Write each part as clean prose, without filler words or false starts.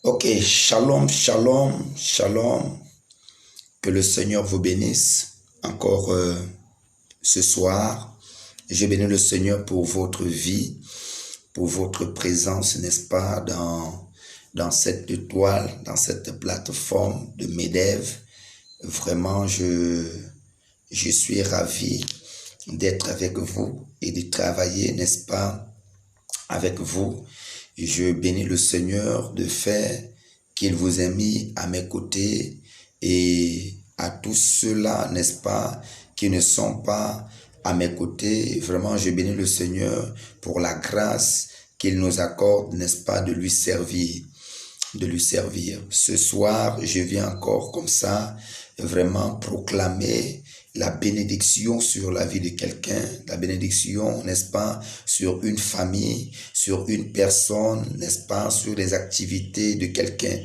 Ok, shalom, shalom, shalom. Que le Seigneur vous bénisse encore ce soir. Je bénis le Seigneur pour votre vie, pour votre présence, n'est-ce pas, dans cette toile, dans cette plateforme de MEDEV. Vraiment, je suis ravi d'être avec vous et de travailler, n'est-ce pas, avec vous. Je bénis le Seigneur de fait qu'il vous ait mis à mes côtés et à tous ceux-là, n'est-ce pas, qui ne sont pas à mes côtés. Vraiment, je bénis le Seigneur pour la grâce qu'il nous accorde, n'est-ce pas, de lui servir. Ce soir, je viens encore comme ça, vraiment proclamer la bénédiction sur la vie de quelqu'un, la bénédiction, n'est-ce pas, sur une famille, sur une personne, n'est-ce pas, sur les activités de quelqu'un.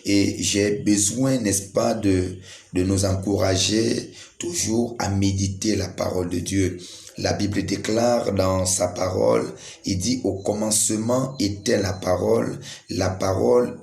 Et j'ai besoin, n'est-ce pas, de nous encourager toujours à méditer la parole de Dieu. La Bible déclare dans sa parole, il dit au commencement était la parole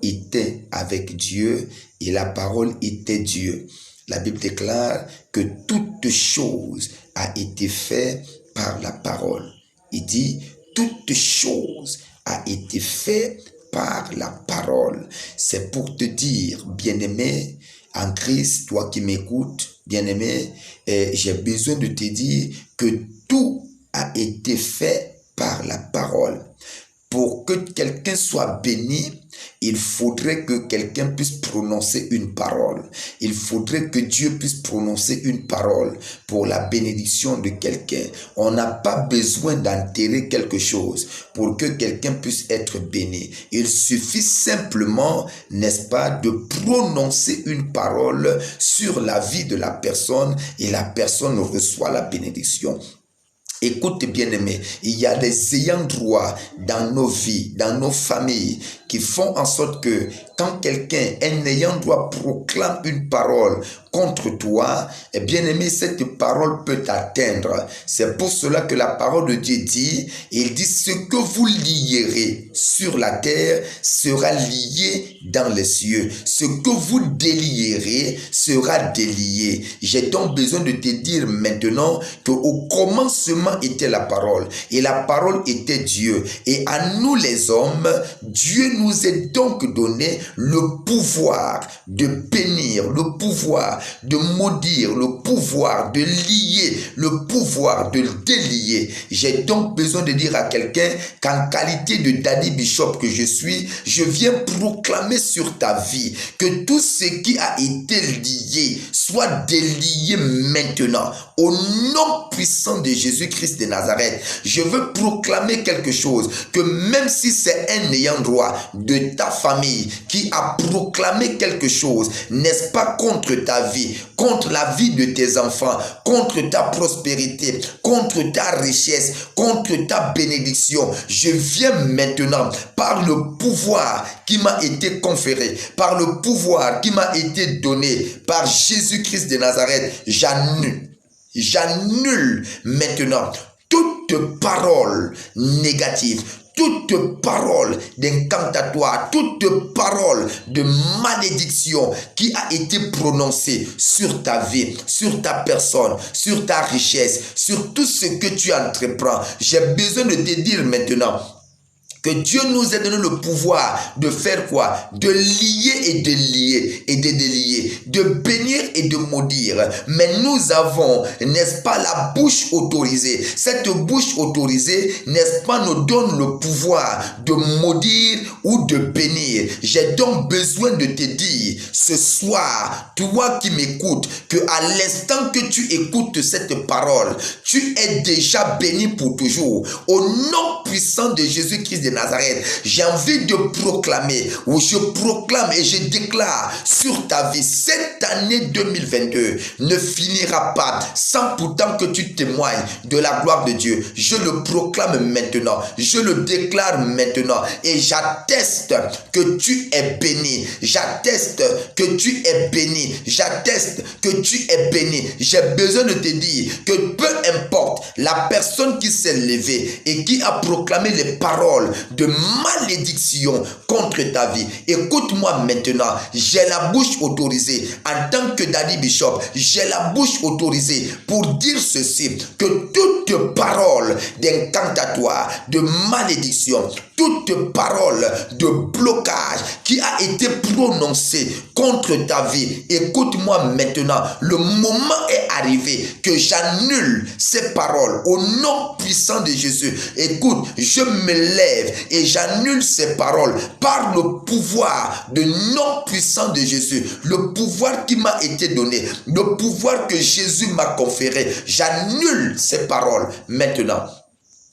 était avec Dieu et la parole était Dieu. La Bible déclare que toute chose a été faite par la parole. Il dit toute chose a été faite par la parole. C'est pour te dire, bien-aimé, en Christ, toi qui m'écoutes, bien-aimé, j'ai besoin de te dire que tout a été fait par la parole. Pour que quelqu'un soit béni, il faudrait que quelqu'un puisse prononcer une parole. Il faudrait que Dieu puisse prononcer une parole pour la bénédiction de quelqu'un. On n'a pas besoin d'enterrer quelque chose pour que quelqu'un puisse être béni. Il suffit simplement, n'est-ce pas, de prononcer une parole sur la vie de la personne et la personne reçoit la bénédiction. Écoute bien-aimé, il y a des ayants droit dans nos vies, dans nos familles, qui font en sorte que quand quelqu'un, un ayant droit, proclame une parole contre toi, bien-aimé, cette parole peut t'atteindre. C'est pour cela que la parole de Dieu dit, il dit, ce que vous lierez sur la terre sera lié dans les cieux. Ce que vous délierez sera délié. J'ai donc besoin de te dire maintenant qu'au commencement était la parole et la parole était Dieu. Et à nous les hommes, Dieu nous a donc donné le pouvoir de bénir, le pouvoir de maudire, le pouvoir de lier, le pouvoir de délier. J'ai donc besoin de dire à quelqu'un qu'en qualité de Daddy Bishop que je suis, je viens proclamer sur ta vie que tout ce qui a été lié soit délié maintenant. Au nom puissant de Jésus-Christ de Nazareth, je veux proclamer quelque chose, que même si c'est un ayant droit de ta famille qui a proclamé quelque chose, n'est-ce pas, contre ta vie, contre la vie de tes enfants, contre ta prospérité, contre ta richesse, contre ta bénédiction, je viens maintenant par le pouvoir qui m'a été conféré, par le pouvoir qui m'a été donné par Jésus-Christ de Nazareth, j'annule maintenant toute parole négative, toute parole d'incantatoire, toute parole de malédiction qui a été prononcée sur ta vie, sur ta personne, sur ta richesse, sur tout ce que tu entreprends. J'ai besoin de te dire maintenant que Dieu nous a donné le pouvoir de faire quoi? De lier et de lier et de délier, de bénir et de maudire. Mais nous avons, n'est-ce pas, la bouche autorisée. Cette bouche autorisée, n'est-ce pas, nous donne le pouvoir de maudire ou de bénir. J'ai donc besoin de te dire ce soir, toi qui m'écoutes, que à l'instant que tu écoutes cette parole, tu es déjà béni pour toujours. Au nom puissant de Jésus-Christ de Nazareth, j'ai envie de proclamer, ou je proclame et je déclare sur ta vie, cette année 2022 ne finira pas sans pourtant que tu témoignes de la gloire de Dieu. Je le proclame maintenant, je le déclare maintenant et j'atteste que tu es béni, j'atteste que tu es béni, j'atteste que tu es béni. J'ai besoin de te dire que peu importe la personne qui s'est levée et qui a proclamé les paroles de malédiction contre ta vie. Écoute-moi maintenant, j'ai la bouche autorisée en tant que Daddy Bishop, j'ai la bouche autorisée pour dire ceci, que toute parole d'incantatoire, de malédiction, toute parole de blocage qui a été prononcée contre ta vie, écoute-moi maintenant, le moment est arrivé que j'annule ces paroles au nom puissant de Jésus. Écoute, je me lève et j'annule ces paroles par le pouvoir de nom puissant de Jésus, le pouvoir qui m'a été donné, le pouvoir que Jésus m'a conféré. J'annule ces paroles maintenant.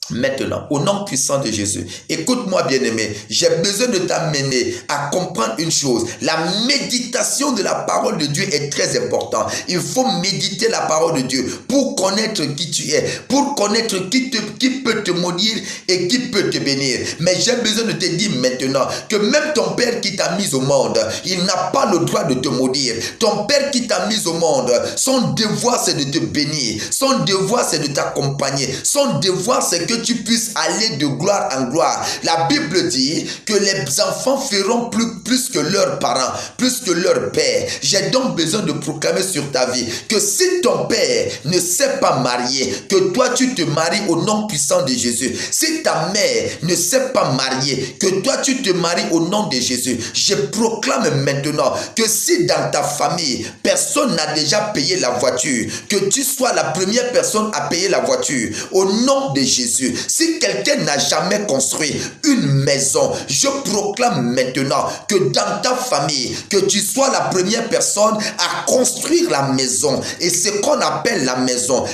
Maintenant, au nom puissant de Jésus, écoute-moi bien-aimé, j'ai besoin de t'amener à comprendre une chose. La méditation de la parole de Dieu est très importante. Il faut méditer la parole de Dieu pour connaître qui tu es, pour connaître qui peut te maudire et qui peut te bénir. Mais j'ai besoin de te dire maintenant que même ton père qui t'a mis au monde, il n'a pas le droit de te maudire. Ton père qui t'a mis au monde, son devoir c'est de te bénir, son devoir c'est de t'accompagner, son devoir c'est que tu puisses aller de gloire en gloire. La Bible dit que les enfants feront plus que leurs parents, plus que leur père. J'ai donc besoin de proclamer sur ta vie que si ton père ne s'est pas marié, que toi tu te maries au nom puissant de Jésus. Si ta mère ne s'est pas mariée, que toi tu te maries au nom de Jésus. Je proclame maintenant que si dans ta famille, personne n'a déjà payé la voiture, que tu sois la première personne à payer la voiture au nom de Jésus. Si quelqu'un n'a jamais construit une maison, je proclame maintenant que dans ta famille, que tu sois la première personne à construire la maison. Et ce qu'on appelle la maison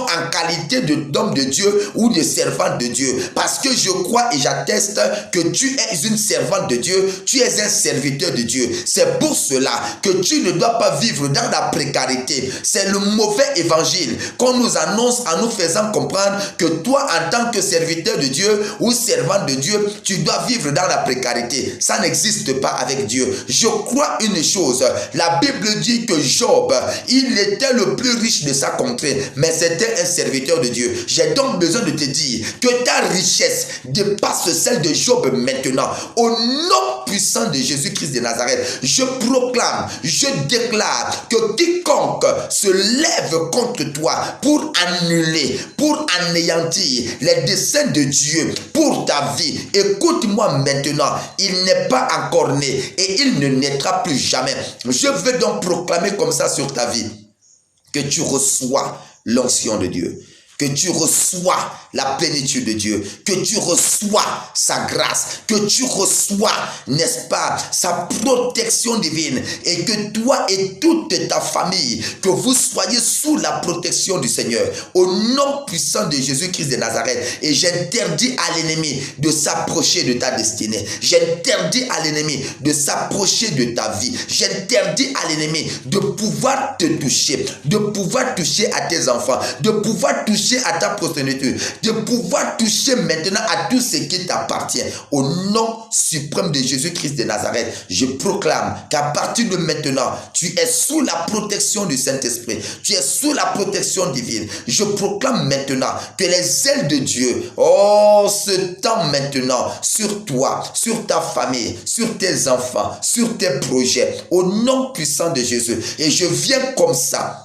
en qualité d'homme de Dieu ou de servante de Dieu. Parce que je crois et j'atteste que tu es une servante de Dieu, tu es un serviteur de Dieu. C'est pour cela que tu ne dois pas vivre dans la précarité. C'est le mauvais évangile qu'on nous annonce en nous faisant comprendre que toi, en tant que serviteur de Dieu ou servant de Dieu, tu dois vivre dans la précarité. Ça n'existe pas avec Dieu. Je crois une chose, la Bible dit que Job, il était le plus riche de sa contrée, mais c'était un serviteur de Dieu. J'ai donc besoin de te dire que ta richesse dépasse celle de Job maintenant. Au nom puissant de Jésus-Christ de Nazareth, je proclame, je déclare que quiconque se lève contre toi pour annuler, pour anéantir les desseins de Dieu pour ta vie, écoute-moi maintenant, il n'est pas encore né et il ne naîtra plus jamais. Je veux donc proclamer comme ça sur ta vie que tu reçois l'onction de Dieu, que tu reçois la plénitude de Dieu, que tu reçois sa grâce, que tu reçois, n'est-ce pas, sa protection divine, et que toi et toute ta famille, que vous soyez sous la protection du Seigneur, au nom puissant de Jésus-Christ de Nazareth. Et j'interdis à l'ennemi de s'approcher de ta destinée, j'interdis à l'ennemi de s'approcher de ta vie, j'interdis à l'ennemi de pouvoir te toucher, de pouvoir toucher à tes enfants, de pouvoir toucher à ta postérité, de pouvoir toucher maintenant à tout ce qui t'appartient. Au nom suprême de Jésus-Christ de Nazareth, je proclame qu'à partir de maintenant, tu es sous la protection du Saint-Esprit, tu es sous la protection divine. Je proclame maintenant que les ailes de Dieu, se tendent maintenant sur toi, sur ta famille, sur tes enfants, sur tes projets, au nom puissant de Jésus. Et je viens comme ça,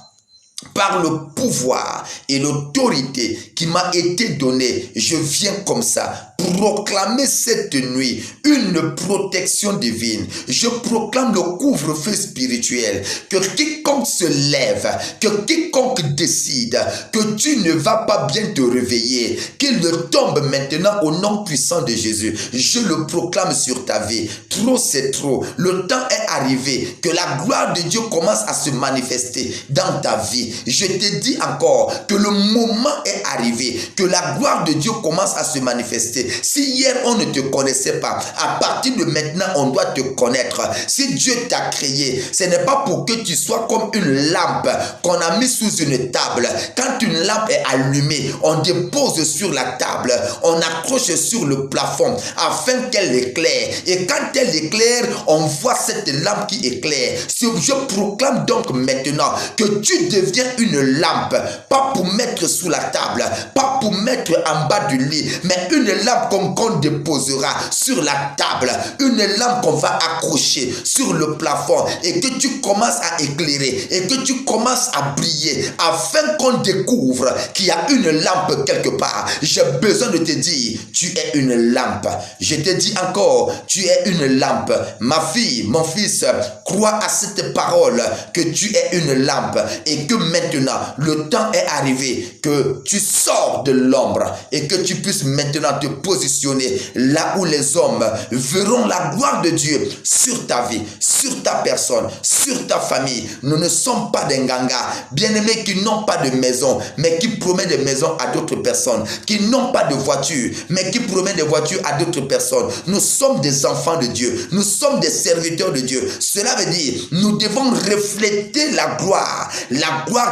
par le pouvoir et l'autorité qui m'a été donnée, je viens comme ça proclamer cette nuit une protection divine. Je proclame le couvre-feu spirituel, que quiconque se lève, que quiconque décide que tu ne vas pas bien te réveiller, qu'il tombe maintenant au nom puissant de Jésus. Je le proclame sur ta vie. Trop c'est trop. Le temps est arrivé que la gloire de Dieu commence à se manifester dans ta vie. Je te dis encore que le moment est arrivé, que la gloire de Dieu commence à se manifester. Si hier on ne te connaissait pas, à partir de maintenant on doit te connaître. Si Dieu t'a créé, ce n'est pas pour que tu sois comme une lampe qu'on a mis sous une table. Quand une lampe est allumée, on dépose sur la table, on accroche sur le plafond afin qu'elle éclaire. Et quand elle éclaire, on voit cette lampe qui éclaire. Je proclame donc maintenant que tu deviens une lampe, pas pour mettre sous la table, pas pour mettre en bas du lit, mais une lampe lampe qu'on déposera sur la table, une lampe qu'on va accrocher sur le plafond et que tu commences à éclairer et que tu commences à briller afin qu'on découvre qu'il y a une lampe quelque part. J'ai besoin de te dire, tu es une lampe. Je te dis encore, tu es une lampe. Ma fille, mon fils, crois à cette parole que tu es une lampe et que maintenant le temps est arrivé que tu sors de l'ombre et que tu puisses maintenant te positionner là où les hommes verront la gloire de Dieu sur ta vie, sur ta personne, sur ta famille. Nous ne sommes pas des gangas, bien-aimés qui n'ont pas de maison, mais qui promettent des maisons à d'autres personnes, qui n'ont pas de voiture, mais qui promettent des voitures à d'autres personnes. Nous sommes des enfants de Dieu, nous sommes des serviteurs de Dieu. Cela veut dire, nous devons refléter la gloire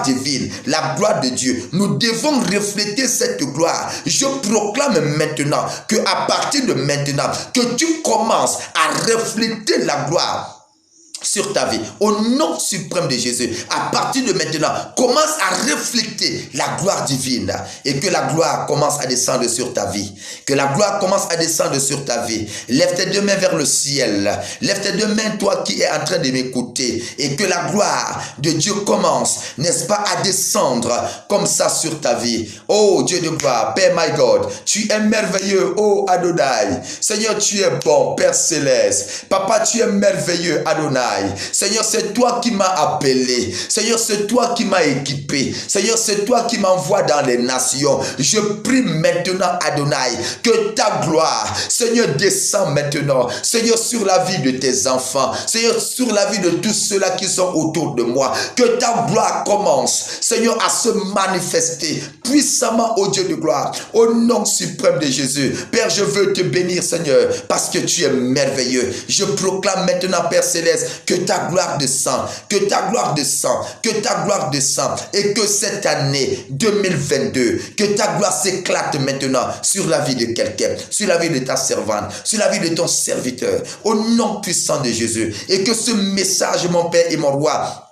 divine, la gloire de Dieu. Nous devons refléter cette gloire. Je proclame maintenant que à partir de maintenant, que tu commences à refléter la gloire sur ta vie, au nom suprême de Jésus. À partir de maintenant, commence à refléter la gloire divine et que la gloire commence à descendre sur ta vie. Que la gloire commence à descendre sur ta vie. Lève tes deux mains vers le ciel. Lève tes deux mains, toi qui es en train de m'écouter, et que la gloire de Dieu commence, n'est-ce pas, à descendre comme ça sur ta vie. Oh Dieu de gloire, Père my God, tu es merveilleux, oh Adonai. Seigneur, tu es bon, Père céleste. Papa, tu es merveilleux, Adonai. Seigneur, c'est toi qui m'as appelé. Seigneur, c'est toi qui m'as équipé. Seigneur, c'est toi qui m'envoies dans les nations. Je prie maintenant, Adonai, que ta gloire, Seigneur, descend maintenant. Seigneur, sur la vie de tes enfants. Seigneur, sur la vie de tous ceux-là qui sont autour de moi. Que ta gloire commence, Seigneur, à se manifester puissamment au Dieu de gloire. Au nom suprême de Jésus. Père, je veux te bénir, Seigneur, parce que tu es merveilleux. Je proclame maintenant, Père céleste, que ta gloire descend, que ta gloire descend, que ta gloire descend, et que cette année 2022, que ta gloire s'éclate maintenant sur la vie de quelqu'un, sur la vie de ta servante, sur la vie de ton serviteur, au nom puissant de Jésus, et que ce message, mon Père et mon Roi,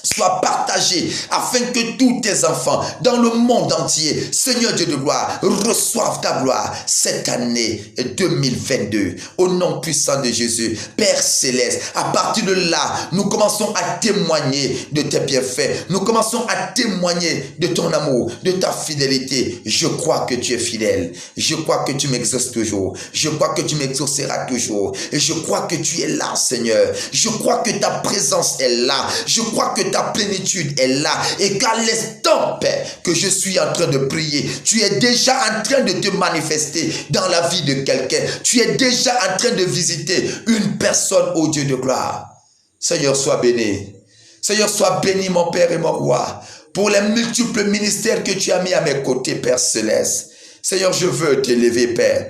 soit partagé afin que tous tes enfants dans le monde entier, Seigneur Dieu de gloire, reçoivent ta gloire cette année 2022 au nom puissant de Jésus. Père céleste, à partir de là, nous commençons à témoigner de tes bienfaits, nous commençons à témoigner de ton amour, de ta fidélité. Je crois que tu es fidèle, je crois que tu m'exauces toujours, je crois que tu m'exauceras toujours, et je crois que tu es là, Seigneur. Je crois que ta présence est là, je crois que ta plénitude est là, et qu'à l'instant, Père, que je suis en train de prier, tu es déjà en train de te manifester dans la vie de quelqu'un. Tu es déjà en train de visiter une personne, au Dieu de gloire. Seigneur, sois béni. Seigneur, sois béni, mon Père et mon Roi, pour les multiples ministères que tu as mis à mes côtés, Père céleste. Seigneur, je veux t'élever, Père.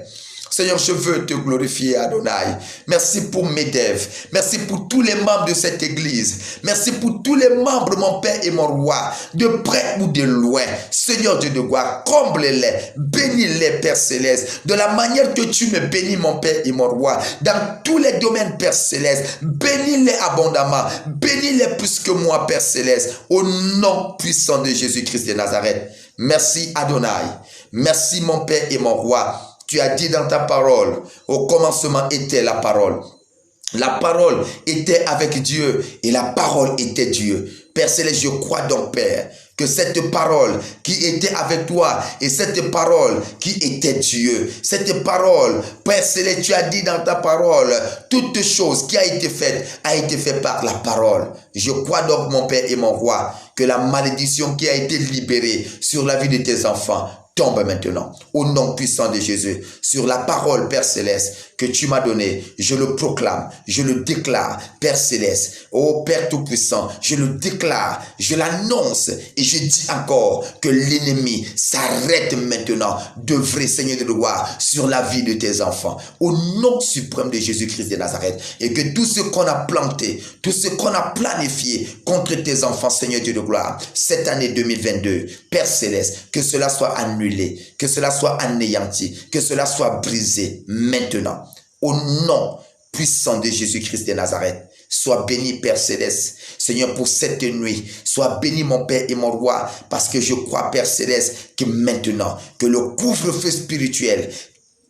Seigneur, je veux te glorifier, Adonai. Merci pour Medev. Merci pour tous les membres de cette église. Merci pour tous les membres, mon Père et mon Roi, de près ou de loin. Seigneur Dieu de gloire, comble-les, bénis-les, Père céleste, de la manière que tu me bénis, mon Père et mon Roi, dans tous les domaines, Père céleste. Bénis-les abondamment. Bénis-les plus que moi, Père céleste, au nom puissant de Jésus-Christ de Nazareth. Merci, Adonai. Merci, mon Père et mon Roi. Tu as dit dans ta parole, au commencement était la parole. La parole était avec Dieu et la parole était Dieu. Père céleste, je crois donc, Père, que cette parole qui était avec toi et cette parole qui était Dieu, cette parole, Père céleste, tu as dit dans ta parole, toute chose qui a été faite par la parole. Je crois donc, mon Père et mon Roi, que la malédiction qui a été libérée sur la vie de tes enfants tombe maintenant, au nom puissant de Jésus, sur la parole, Père céleste, que tu m'as donnée. Je le proclame, je le déclare, Père céleste, ô Père tout-puissant, je le déclare, je l'annonce et je dis encore que l'ennemi s'arrête maintenant d'œuvrer, Seigneur de gloire, sur la vie de tes enfants, au nom suprême de Jésus-Christ de Nazareth, et que tout ce qu'on a planté, tout ce qu'on a planifié contre tes enfants, Seigneur Dieu de gloire, cette année 2022, Père céleste, que cela soit annulé, que cela soit anéanti, que cela soit brisé maintenant. Au nom puissant de Jésus-Christ de Nazareth, sois béni, Père céleste, Seigneur, pour cette nuit. Sois béni, mon Père et mon Roi, parce que je crois, Père céleste, que maintenant, que le couvre-feu spirituel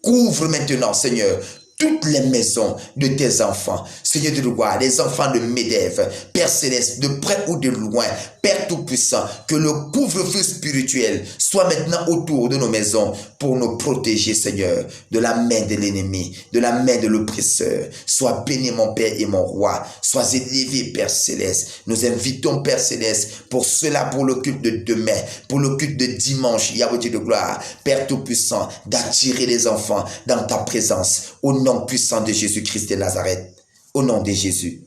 Couvre maintenant, Seigneur, toutes les maisons de tes enfants. Seigneur de gloire, les enfants de Medève, Père Céleste, de près ou de loin, Père Tout-Puissant, que le couvre-feu spirituel soit maintenant autour de nos maisons pour nous protéger, Seigneur, de la main de l'ennemi, de la main de l'oppresseur. Sois béni, mon Père et mon Roi. Sois élevé, Père Céleste. Nous invitons, Père Céleste, pour cela, pour le culte de demain, pour le culte de dimanche, Yahweh de gloire, Père Tout-Puissant, d'attirer les enfants dans ta présence, au nom puissant de Jésus-Christ de Nazareth. Au nom de Jésus.